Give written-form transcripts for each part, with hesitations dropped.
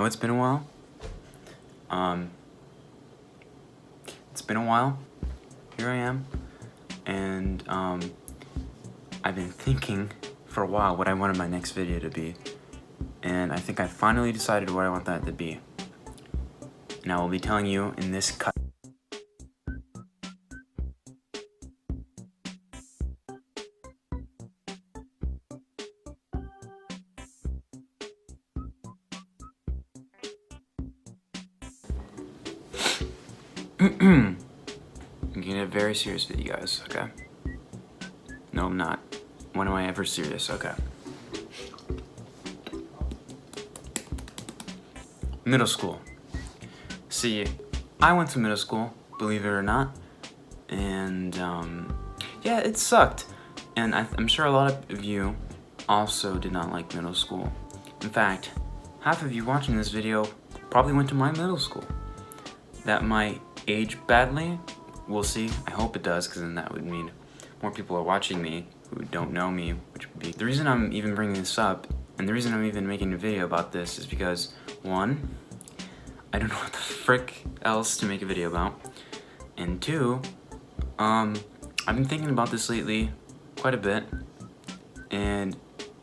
know it's been a while. It's been a while. Here I am, and I've been thinking for a while what I wanted my next video to be, and I think I finally decided what I want that to be. And I will be telling you in this cut. I'm gonna get very serious with you guys, okay? No, I'm not. When am I ever serious? Okay. Middle school. See, I went to middle school, believe it or not, and yeah, it sucked. And I'm sure a lot of you also did not like middle school. In fact, half of you watching this video probably went to my middle school. That might age badly. We'll see. I hope it does, because then that would mean more people are watching me who don't know me, which would be... The reason I'm even bringing this up, and the reason I'm even making a video about this is because, one, I don't know what the frick else to make a video about, and two, I've been thinking about this lately quite a bit, and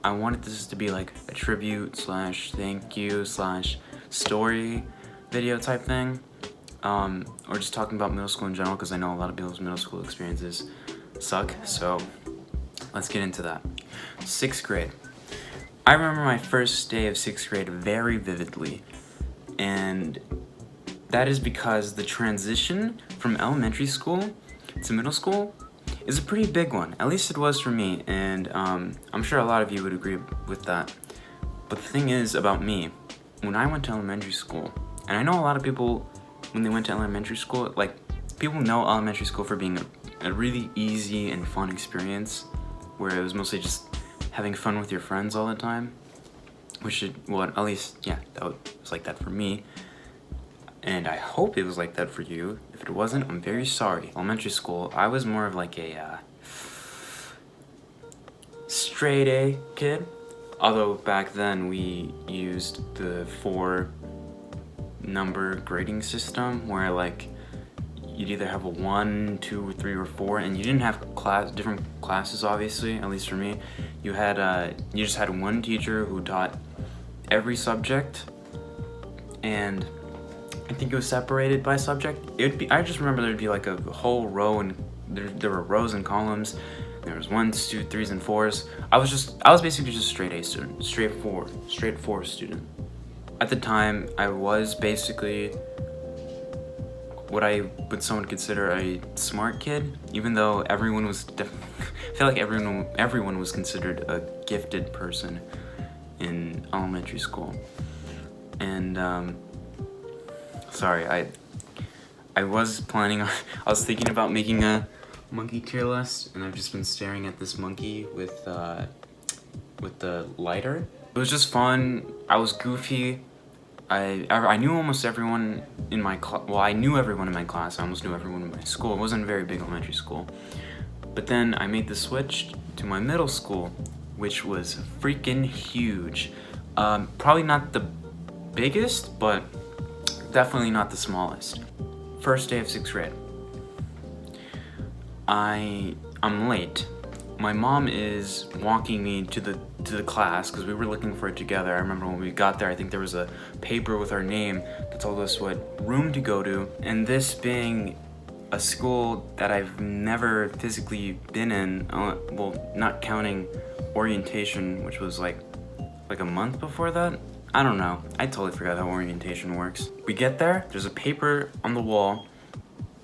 I wanted this to be like a tribute slash thank you slash story video type thing, or just talking about middle school in general, because I know a lot of people's middle school experiences suck. So let's get into that. 6th grade. I remember my first day of 6th grade very vividly, and that is because the transition from elementary school to middle school is a pretty big one. At least it was for me, and I'm sure a lot of you would agree with that. But the thing is about me, when I went to elementary school, and I know a lot of people, when they went to elementary school, like, people know elementary school for being a really easy and fun experience, where it was mostly just having fun with your friends all the time, which it, well, at least, yeah, that was like that for me. And I hope it was like that for you. If it wasn't, I'm very sorry. Elementary school, I was more of like a straight A kid. Although back then we used the 4-number grading system, where like you'd either have a 1, 2, 3, or 4, and you didn't have different classes, obviously. At least for me, you just had one teacher who taught every subject, and I think it was separated by subject. I just remember there'd be like a whole row, and there were rows and columns. There was 1s, 2s, 3s, and 4s. I was basically just a straight A student, straight 4 student. At the time, I was basically what would someone consider a smart kid, even though everyone was I feel like everyone was considered a gifted person in elementary school. And sorry, I was thinking about making a monkey tier list, and I've just been staring at this monkey with the lighter. It was just fun. I was goofy. I knew almost everyone in my class. Well, I knew everyone in my class. I almost knew everyone in my school. It wasn't a very big elementary school. But then I made the switch to my middle school, which was freaking huge. Probably not the biggest, but definitely not the smallest. First day of 6th grade. I'm late. My mom is walking me to the class, because we were looking for it together. I remember when we got there, I think there was a paper with our name that told us what room to go to. And this being a school that I've never physically been in, well, not counting orientation, which was like a month before that. I don't know. I totally forgot how orientation works. We get there, there's a paper on the wall.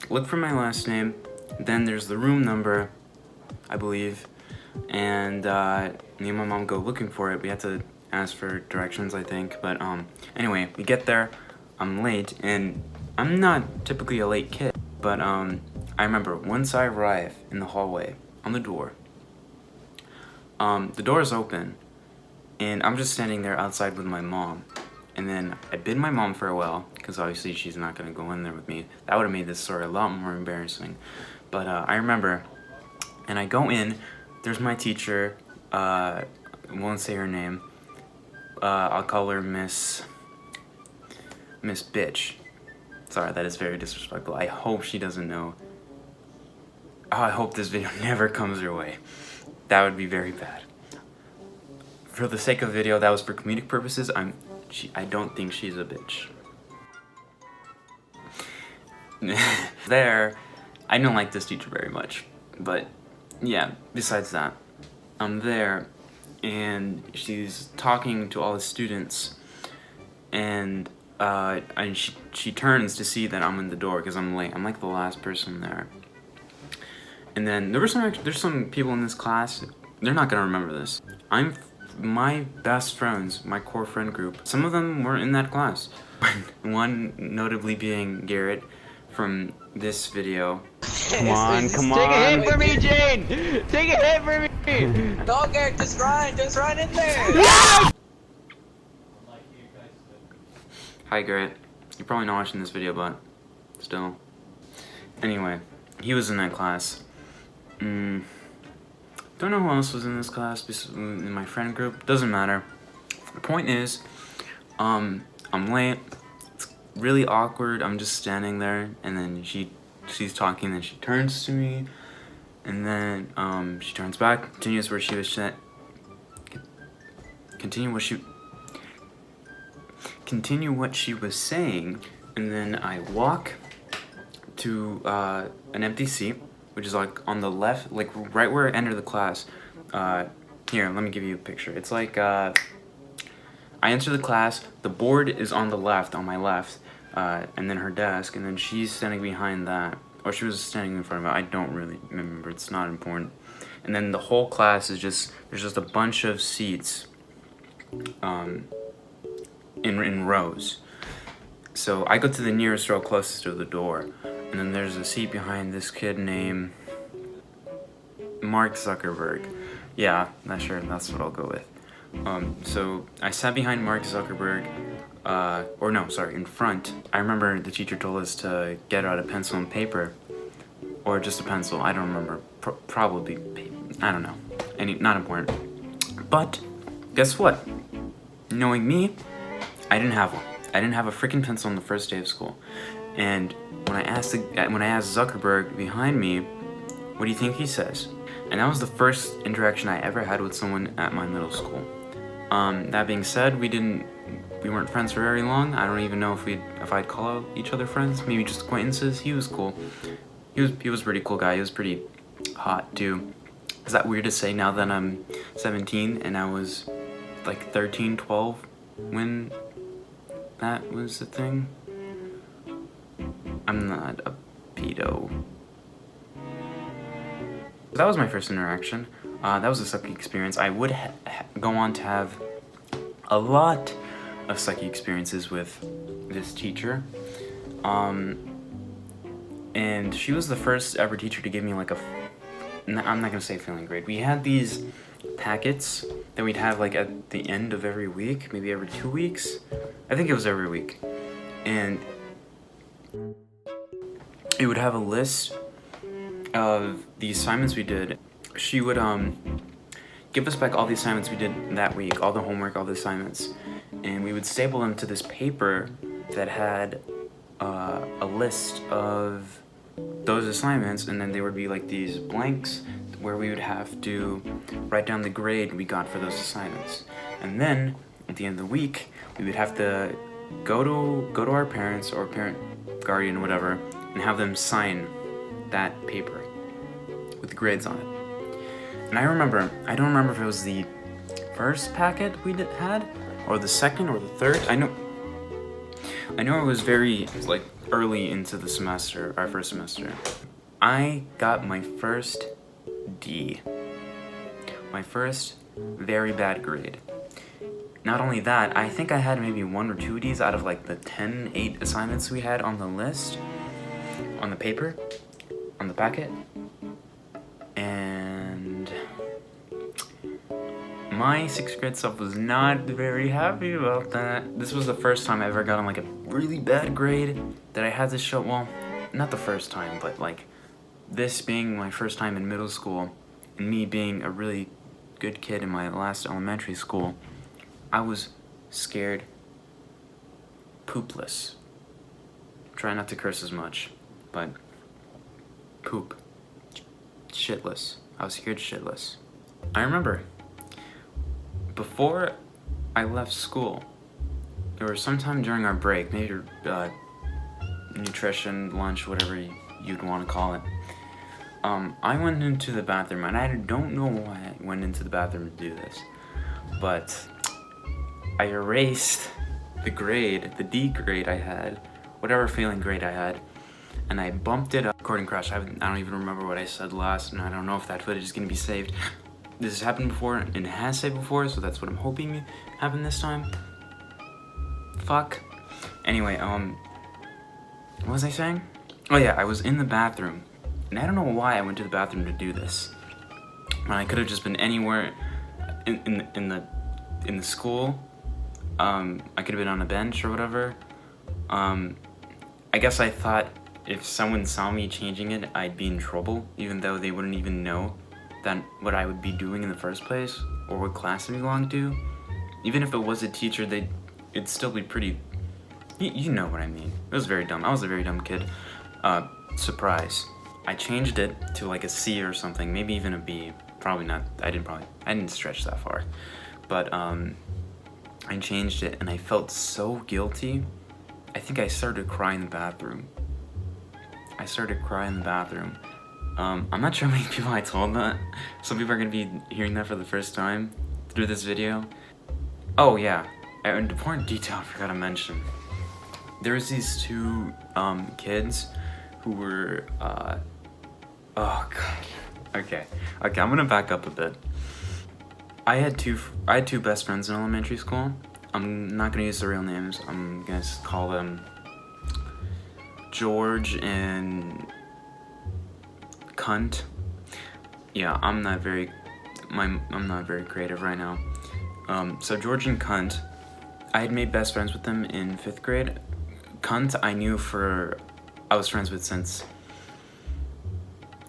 Look for my last name. Then there's the room number, I believe. And me and my mom go looking for it. We had to ask for directions, I think. But anyway, we get there. I'm late, and I'm not typically a late kid. But I remember once I arrive in the hallway, on the door, the door is open, and I'm just standing there outside with my mom. And then I bid my mom farewell, because obviously she's not going to go in there with me. That would have made this story a lot more embarrassing. But I remember, and I go in, there's my teacher, I won't say her name, I'll call her Miss Miss Bitch. Sorry, that is very disrespectful. I hope she doesn't know. Oh, I hope this video never comes her way. That would be very bad. For the sake of the video, that was for comedic purposes. I don't think she's a bitch. There, I don't like this teacher very much, but yeah, besides that, I'm there, and she's talking to all the students, and she turns to see that I'm in the door because I'm late. I'm like the last person there. And then there's some people in this class, they're not gonna remember this. My best friends, my core friend group, some of them were in that class. One notably being Garrett from this video. Come on. Take a hit for me, Jane! Take a hit for me! Go, Garrett, just run in there! Hi Garrett. You're probably not watching this video, but still. Anyway, he was in that class. Don't know who else was in this class in my friend group. Doesn't matter. The point is, I'm late. It's really awkward. I'm just standing there, and then she's talking, and then she turns to me, and then she turns back, continues where she was continue what she was saying, and then I walk to an empty seat, which is like on the left, like right where I entered the class. Here, let me give you a picture. It's like I enter the class, the board is on the left, on my left, and then her desk, and then she's standing behind that, or she was standing in front of it. I don't really remember. It's not important. And then the whole class is there's just a bunch of seats, in rows. So I go to the nearest row closest to the door, and then there's a seat behind this kid named Mark Zuckerberg. Yeah, not sure, that's what I'll go with. So I sat behind Mark Zuckerberg, or no, sorry, in front. I remember the teacher told us to get out a pencil and paper, or just a pencil, I don't remember, probably paper, I don't know, not important. But, guess what? Knowing me, I didn't have one. I didn't have a freaking pencil on the first day of school. And when I asked Zuckerberg behind me, what do you think he says? And that was the first interaction I ever had with someone at my middle school. That being said, we weren't friends for very long. I don't even know if I'd call each other friends. Maybe just acquaintances. He was cool. He was a pretty cool guy. He was pretty hot too. Is that weird to say now that I'm 17 and I was like 13, 12 when that was the thing? I'm not a pedo. That was my first interaction. That was a sucky experience. I would go on to have a lot of sucky experiences with this teacher. And she was the first ever teacher to give me like I'm not gonna say failing grade. We had these packets that we'd have like at the end of every week, maybe every 2 weeks. I think it was every week. And it would have a list of the assignments we did. She would give us back all the assignments we did that week, all the homework, all the assignments, and we would staple them to this paper that had a list of those assignments, and then there would be like these blanks where we would have to write down the grade we got for those assignments. And then at the end of the week, we would have to go to our parents or parent, guardian, whatever, and have them sign that paper with the grades on it. And I don't remember if it was the first packet we had, or the second, or the third. I know it was very like early into the semester, our first semester. I got my first D. My first very bad grade. Not only that, I think I had maybe 1 or 2 Ds out of like the 8 assignments we had on the list, on the paper, on the packet. And my 6th grade self was not very happy about that. This was the first time I ever got like a really bad grade that I had to show, well, not the first time, but like this being my first time in middle school and me being a really good kid in my last elementary school, I was scared poopless. Try not to curse as much, but poop. Shitless. I was scared shitless. I remember before I left school, or sometime during our break, maybe nutrition, lunch, whatever you'd want to call it, I went into the bathroom, and I don't know why I went into the bathroom to do this, but I erased the grade, the D grade I had, whatever failing grade I had, and I bumped it up. Recording crash. I don't even remember what I said last, and I don't know if that footage is gonna be saved. This has happened before, and it has saved before, so that's what I'm hoping happened this time. Fuck. Anyway, what was I saying? Oh yeah, I was in the bathroom, and I don't know why I went to the bathroom to do this. I could have just been anywhere in the school. I could have been on a bench or whatever. I guess I thought if someone saw me changing it, I'd be in trouble, even though they wouldn't even know that what I would be doing in the first place, or what class I belonged to. Even if it was a teacher, it'd still be pretty, you know what I mean. It was very dumb. I was a very dumb kid. Surprise. I changed it to like a C or something, maybe even a B. Probably not, I didn't stretch that far. But, I changed it, and I felt so guilty. I think I started to cry in the bathroom. I'm not sure how many people I told that. Some people are gonna be hearing that for the first time through this video. Oh yeah, an important detail I forgot to mention. There was these two kids who were oh god. Okay, I'm gonna back up a bit. I had two best friends in elementary school. I'm not gonna use their real names. I'm gonna call them George and Cunt. Yeah, I'm not very creative right now. So George and Cunt, I had made best friends with them in 5th grade. Cunt I was friends with since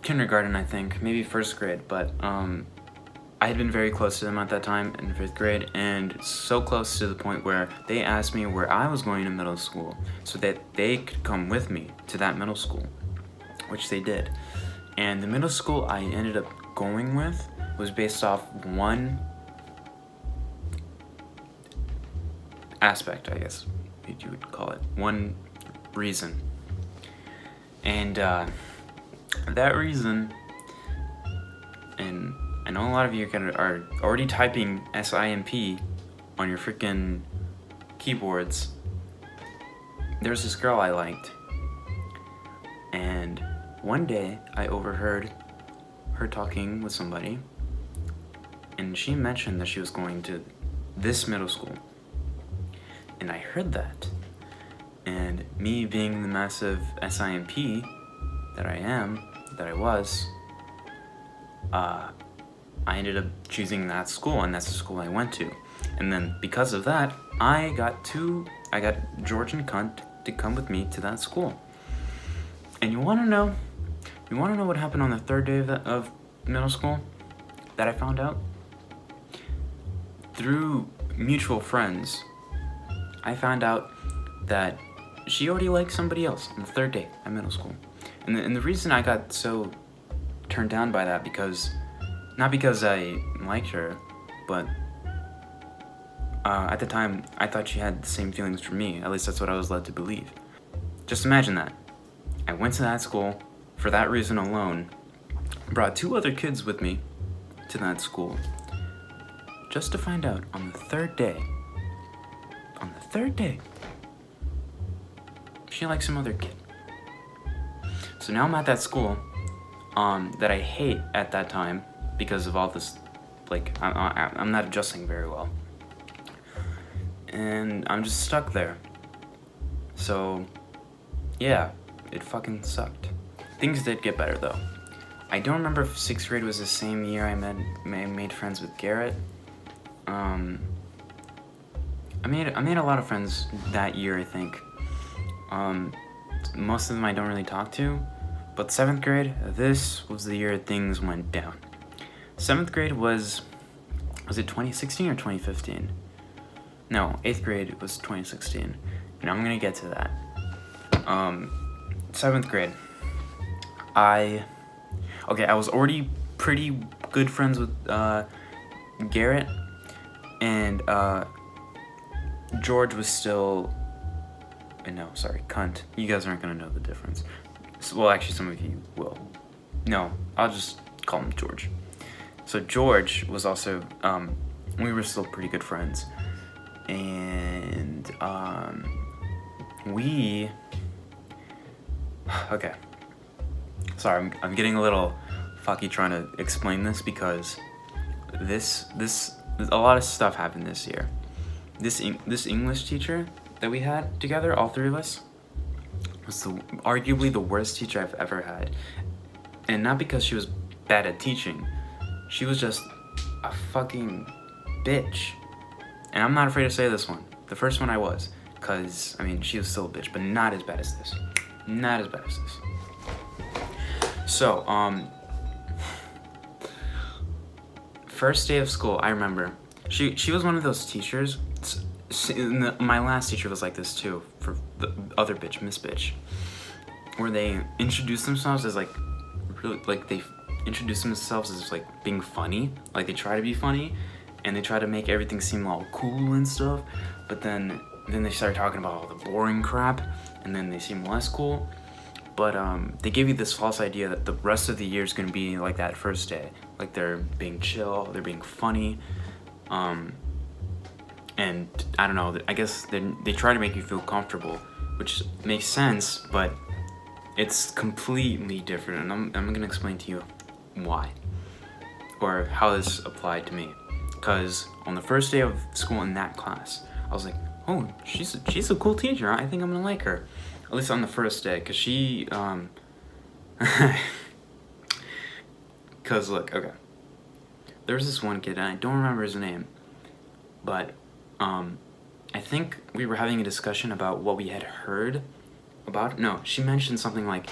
kindergarten, I think, maybe 1st grade, but I had been very close to them at that time in 5th grade, and so close to the point where they asked me where I was going to middle school so that they could come with me to that middle school, which they did. And the middle school I ended up going with was based off one aspect, I guess you would call it, one reason. And that reason, and I know a lot of you are already typing SIMP on your freaking keyboards. There's this girl I liked, and one day I overheard her talking with somebody, and she mentioned that she was going to this middle school, and I heard that, and me being the massive SIMP that I was, I ended up choosing that school, and that's the school I went to. And then because of that, I got George and Cunt to come with me to that school. And you wanna know what happened on the 3rd day of middle school that I found out? Through mutual friends, I found out that she already liked somebody else on the 3rd day at middle school. And the reason I got so turned down by that, not because I liked her, but at the time, I thought she had the same feelings for me. At least that's what I was led to believe. Just imagine that. I went to that school for that reason alone, brought 2 other kids with me to that school, just to find out on the 3rd day, she liked some other kid. So now I'm at that school that I hate at that time because of all this, like, I'm not adjusting very well. And I'm just stuck there. So, yeah, it fucking sucked. Things did get better though. I don't remember if 6th grade was the same year I made friends with Garrett. I made a lot of friends that year, I think. Most of them I don't really talk to, but 7th grade, this was the year things went down. 7th grade was it 2016 or 2015? No, 8th grade was 2016. and I'm gonna get to that. 7th grade. I was already pretty good friends with Garrett, and George was still. No, sorry, cunt. You guys aren't gonna know the difference. Well, actually, some of you will. No, I'll just call him George. So George was also. We were still pretty good friends, and we. Okay. Sorry, I'm getting a little fucky trying to explain this because this a lot of stuff happened this year. This English teacher that we had together, all three of us, was arguably the worst teacher I've ever had. And not because she was bad at teaching. She was just a fucking bitch. And I'm not afraid to say this one. The first one I was. Because, I mean, she was still a bitch, but not as bad as this. Not as bad as this. So, first day of school, I remember. She was one of those teachers. My last teacher was like this too, for the other bitch, Miss Bitch. Where they introduce themselves as like, really, like they introduce themselves as like being funny. Like they try to be funny, and they try to make everything seem all cool and stuff. But then they start talking about all the boring crap, and then they seem less cool. But they give you this false idea that the rest of the year is gonna be like that first day. Like they're being chill, they're being funny, and I don't know. I guess they try to make you feel comfortable, which makes sense, but it's completely different. And I'm gonna explain to you why, or how this applied to me. Because on the first day of school in that class, I was like, oh, she's a cool teacher. I think I'm gonna like her. At least on the first day, because she, because look, okay. There was this one kid, and I don't remember his name, but, I think we were having a discussion about what we had heard about, no, she mentioned something like,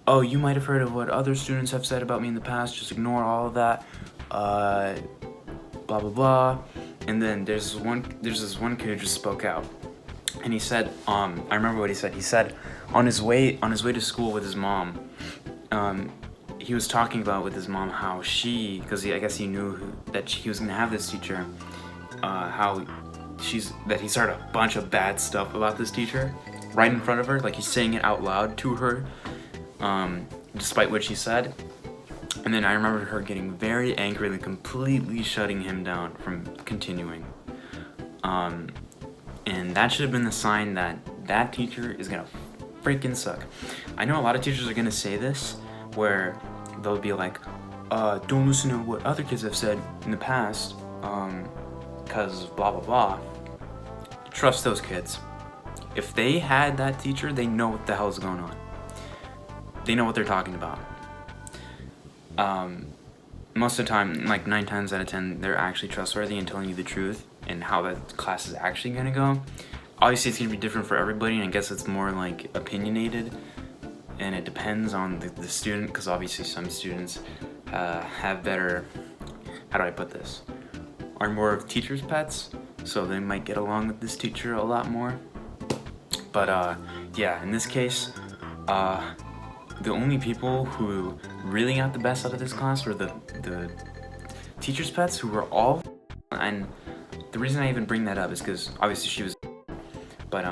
oh, you might have heard of what other students have said about me in the past, just ignore all of that, blah, blah, blah, and then there's this one kid who just spoke out. And he said, I remember what he said. He said, on his way to school with his mom, he was talking about with his mom how because I guess he knew that he was gonna have this teacher, that he started a bunch of bad stuff about this teacher, right in front of her, like he's saying it out loud to her, despite what she said. And then I remember her getting very angry and completely shutting him down from continuing. And that should have been the sign that teacher is gonna freaking suck. I know a lot of teachers are gonna say this, where they'll be like, don't listen to what other kids have said in the past, cause blah blah blah. Trust those kids. If they had that teacher, they know what the hell is going on. They know what they're talking about. Most of the time, like 9 times out of 10, they're actually trustworthy and telling you the truth and how that class is actually gonna go. Obviously, it's gonna be different for everybody, and I guess it's more like opinionated, and it depends on the student, because obviously some students have better, how do I put this, are more of teachers' pets, so they might get along with this teacher a lot more. But yeah, in this case, the only people who really got the best out of this class were the teachers' pets, who were all, and the reason I even bring that up is because obviously she was, but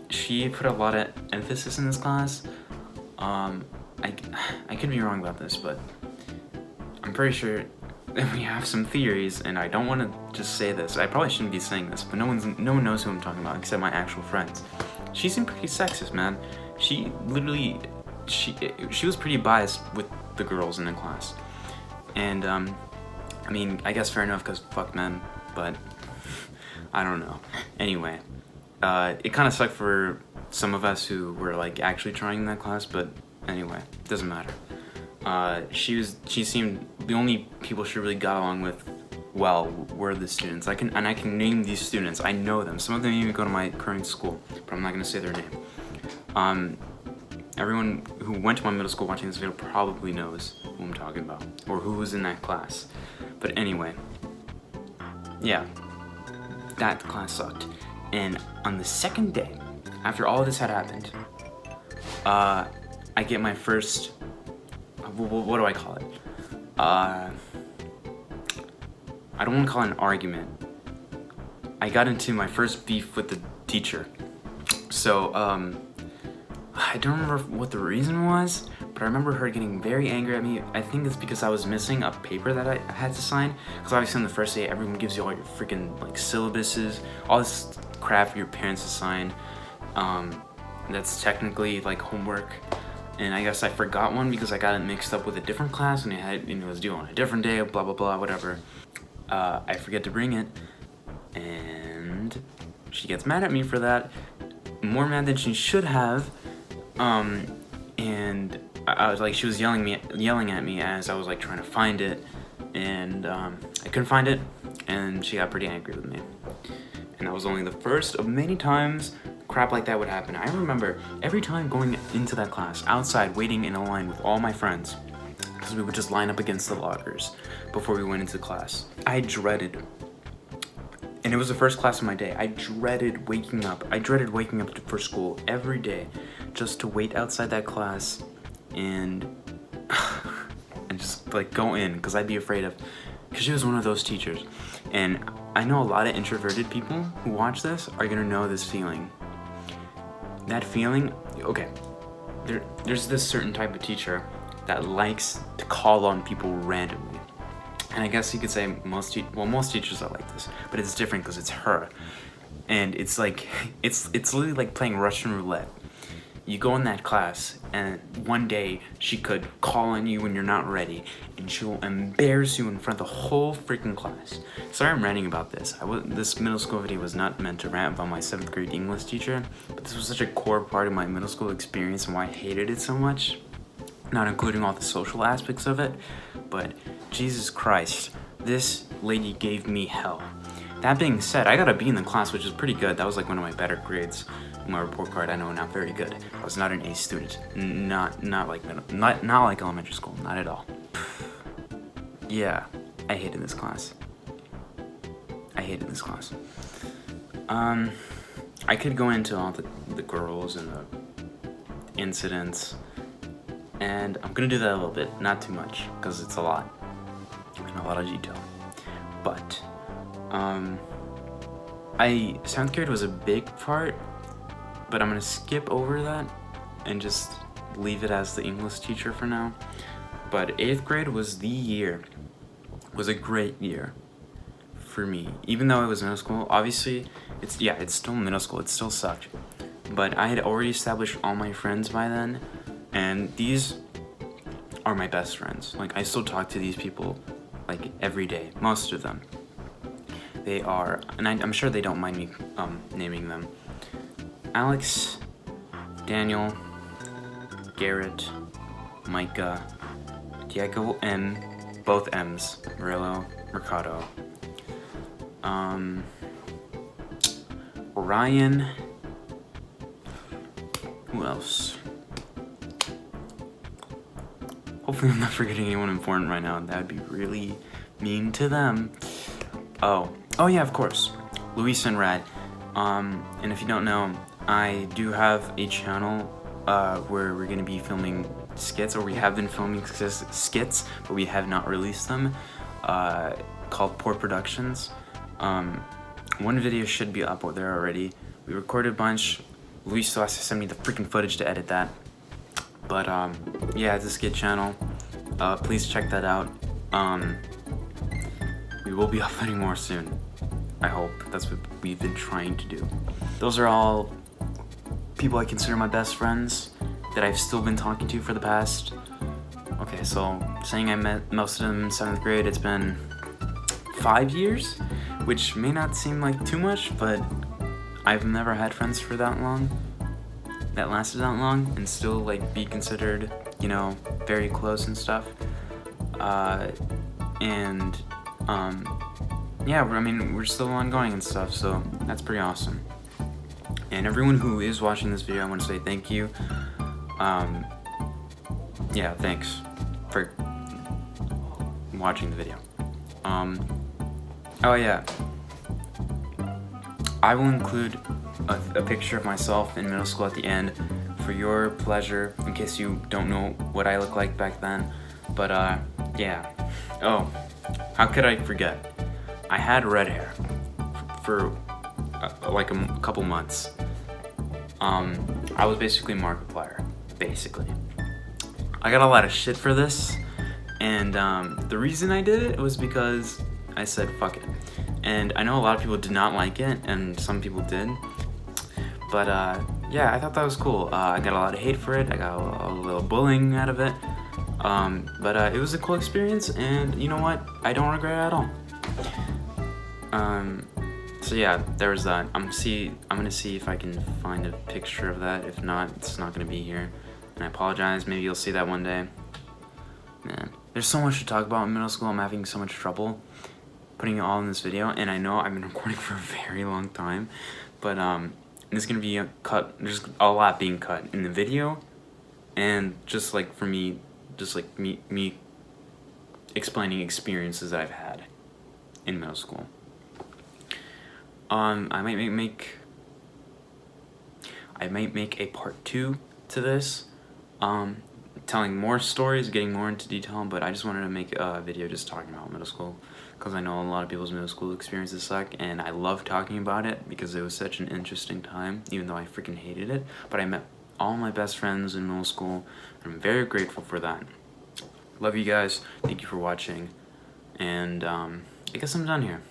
she put a lot of emphasis in this class. I could be wrong about this, but I'm pretty sure that we have some theories, and I don't want to just say this. I probably shouldn't be saying this, but no one knows who I'm talking about except my actual friends. She seemed pretty sexist, man. She literally, she was pretty biased with the girls in the class, and I mean, I guess fair enough, because fuck men, but I don't know. Anyway, it kind of sucked for some of us who were like actually trying in that class, but anyway, doesn't matter. She seemed, the only people she really got along with well were the students. I can name these students. I know them. Some of them even go to my current school, but I'm not gonna say their name. Everyone who went to my middle school watching this video probably knows who I'm talking about, or who was in that class. But anyway, yeah, that class sucked. And on the second day, after all this had happened, I get my first, what do I call it? I don't want to call it an argument. I got into my first beef with the teacher. So, I don't remember what the reason was, but I remember her getting very angry at me. I think it's because I was missing a paper that I had to sign. Because obviously on the first day, everyone gives you all your freaking like syllabuses, all this crap for your parents to sign. That's technically like homework. And I guess I forgot one because I got it mixed up with a different class and it was due on a different day, blah, blah, blah, whatever. I forget to bring it, and she gets mad at me for that. More mad than she should have. And I was like, she was yelling at me as I was like trying to find it, and I couldn't find it, and she got pretty angry with me. And that was only the first of many times crap like that would happen. I remember every time going into that class, outside waiting in a line with all my friends, because we would just line up against the lockers before we went into class. I dreaded, and it was the first class of my day, I dreaded waking up. I dreaded waking up for school every day just to wait outside that class and just like go in, because I'd be afraid of, because she was one of those teachers. And I know a lot of introverted people who watch this are gonna know this feeling. That feeling, okay, there's this certain type of teacher that likes to call on people randomly. And I guess you could say most teachers are like this, but it's different because it's her. And it's like, it's literally like playing Russian roulette. You go in that class, and one day she could call on you when you're not ready, and she will embarrass you in front of the whole freaking class. Sorry I'm ranting about this. This middle school video was not meant to rant about my 7th grade English teacher, but this was such a core part of my middle school experience and why I hated it so much. Not including all the social aspects of it, but Jesus Christ, this lady gave me hell. That being said, I got a B in the class, which is pretty good. That was like one of my better grades. My report card, I know, not very good. I was not an A student. Not like elementary school, not at all. Yeah, I hated this class. I could go into all the girls and the incidents, and I'm gonna do that a little bit, not too much, because it's a lot, and a lot of detail. But, 7th grade was a big part, but I'm gonna skip over that and just leave it as the English teacher for now. But 8th grade was a great year for me. Even though it was middle school, obviously, it's still middle school, it still sucked. But I had already established all my friends by then, and these are my best friends. Like, I still talk to these people, like, every day, most of them. They are, and I'm sure they don't mind me naming them. Alex, Daniel, Garrett, Micah, Diego M, both M's, Murillo, Mercado, Ryan, who else? Hopefully I'm not forgetting anyone important right now. That would be really mean to them. Oh yeah, of course, Luis and Rad. And if you don't know, I do have a channel where we're gonna be filming skits, or we have been filming skits, but we have not released them, called Poor Productions. One video should be up there already. We recorded a bunch. Luis still has to send me the freaking footage to edit that. But yeah, it's a skit channel. Please check that out. We will be uploading more soon. I hope. That's what we've been trying to do. Those are all people I consider my best friends that I've still been talking to for the past. Okay, so saying I met most of them in 7th grade, it's been 5 years, which may not seem like too much, but I've never had friends for that long, that lasted that long, and still like be considered, you know, very close and stuff. Yeah, I mean, we're still ongoing and stuff, so that's pretty awesome. And everyone who is watching this video, I want to say thank you. Yeah, thanks for watching the video. Oh yeah, I will include a picture of myself in middle school at the end for your pleasure, in case you don't know what I looked like back then. But yeah. Oh, how could I forget? I had red hair for like a couple months. I was basically Markiplier, basically. I got a lot of shit for this, and the reason I did it was because I said fuck it. And I know a lot of people did not like it, and some people did. But yeah, I thought that was cool. I got a lot of hate for it. I got a little bullying out of it. But it was a cool experience, and you know what? I don't regret it at all. So yeah, there was that. I'm gonna see if I can find a picture of that. If not, it's not gonna be here. And I apologize. Maybe you'll see that one day. Man, there's so much to talk about in middle school. I'm having so much trouble putting it all in this video, and I know I've been recording for a very long time, but there's gonna be there's a lot being cut in the video, and just like for me, just like me explaining experiences that I've had in middle school. I might make a part 2 to this, telling more stories, getting more into detail, but I just wanted to make a video just talking about middle school, because I know a lot of people's middle school experiences suck, and I love talking about it because it was such an interesting time, even though I freaking hated it. But I met all my best friends in middle school, and I'm very grateful for that. Love you guys, thank you for watching, and I guess I'm done here.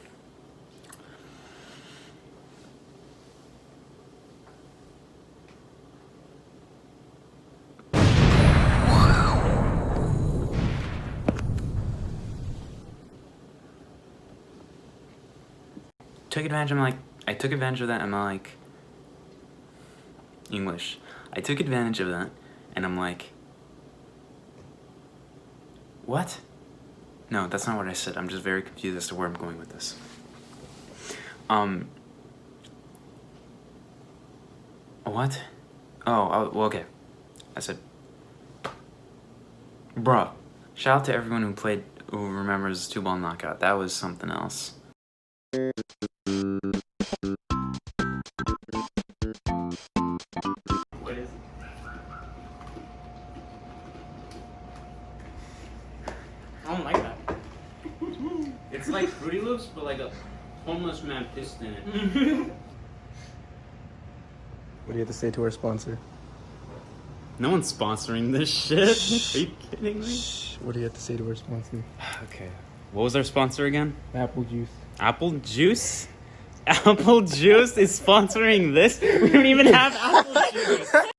I took advantage of that, and I'm like, English. I took advantage of that, and I'm like, what? No, that's not what I said. I'm just very confused as to where I'm going with this. What? Oh, well, okay. I said, bruh. Shout out to everyone who remembers 2-ball knockout. That was something else. What is it? I don't like that. It's like Fruity Loops, but like a homeless man pissed in it. What do you have to say to our sponsor? No one's sponsoring this shit. Are you kidding me? What do you have to say to our sponsor? Okay. What was our sponsor again? Apple juice. Apple Juice? Apple Juice is sponsoring this? We don't even have Apple Juice.